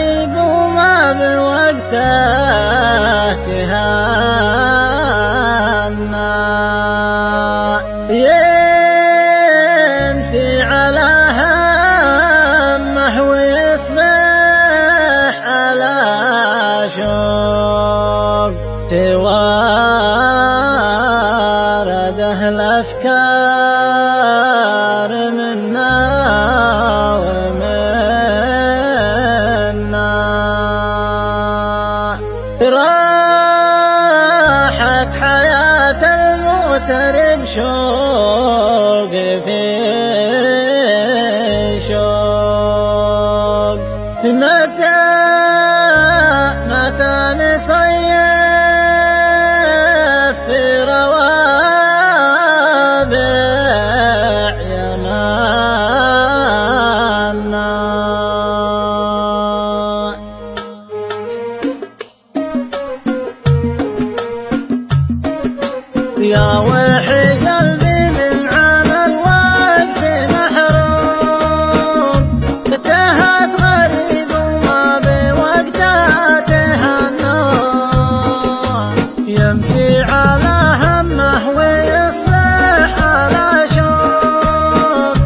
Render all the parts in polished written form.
غريب وما بوقته تهنى، يمسي على همه ويصبح على شوق، توارده الأفكار منا ومنا. راحت حياة المغترب شوق في شوق، متى نصيف في روابع يمنا. يا وحي قلبي من على الوقت محروم، تهت غريب وما بوقته تهنى، يمسي على همه ويصبح على شوق،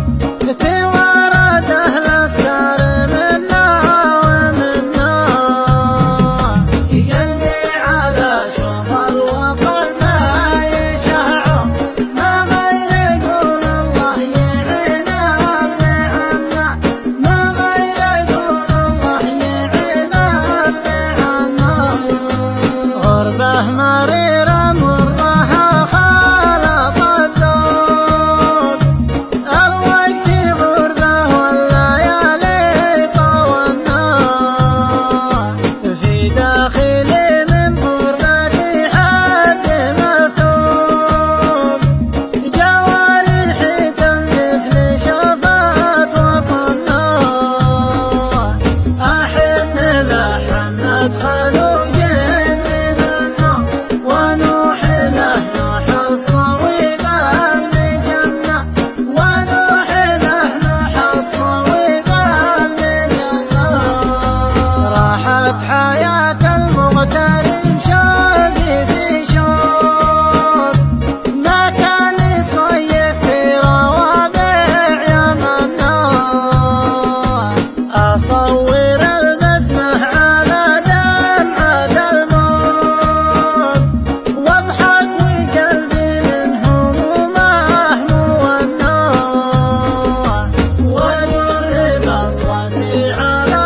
توارده الأفكار منا ومنا. قلبي على شوف الوطن مريرة مرها خلط الذوق، الوقت غربة والليالي طولنا، في داخلي من غربتي حد مفتوق، جوارحي تنزف لشوفات وطننا، أحن لحن ندخل حياة المغترب شوقي في شوق، ما كان يصيف في روابع يمنا، أصور البسمة على دمعة الموت، واضحك وقلبي من همومه مونى، ويرهب أصواتي على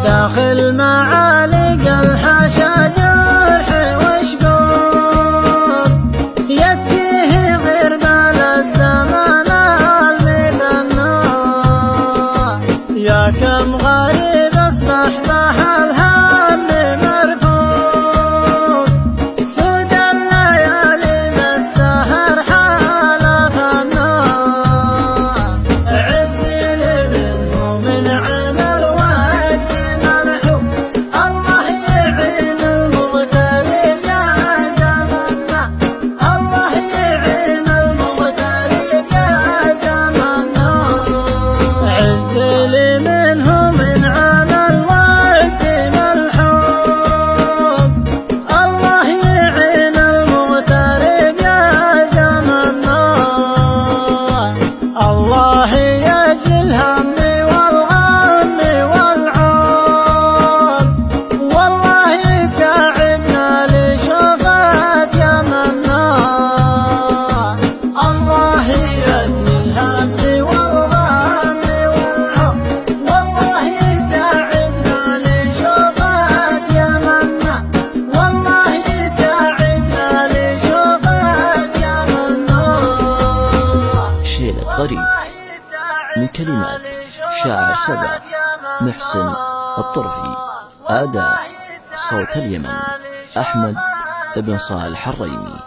داخل معالق الحاشا جرح وشقوق، يسقيه غربال الزمان المثنى، يا كم غريب اصبح به الهم مرفوض، سود الليالي بالسهر حالفنا، عز لي منه من عين الوقت ملحوق، الله يعين المغترب يا زماننا، الله يعين المغترب يا زماننا، عز لي منه من عين الوقت ملحوق، الله يعين المغترب يا زماننا، الله يجلي الهم والغم والعوق، والله يساعدنا لشوفات يمنا، الله يجلي الهم والغم والعوق، والله يساعدنا لشوفات يمنا، والله يساعدنا لشوفات يمنا. شيلة غريب من كلمات شاعر سبع محسن الطرفي، أداء صوت اليمن أحمد بن صالح الريمي.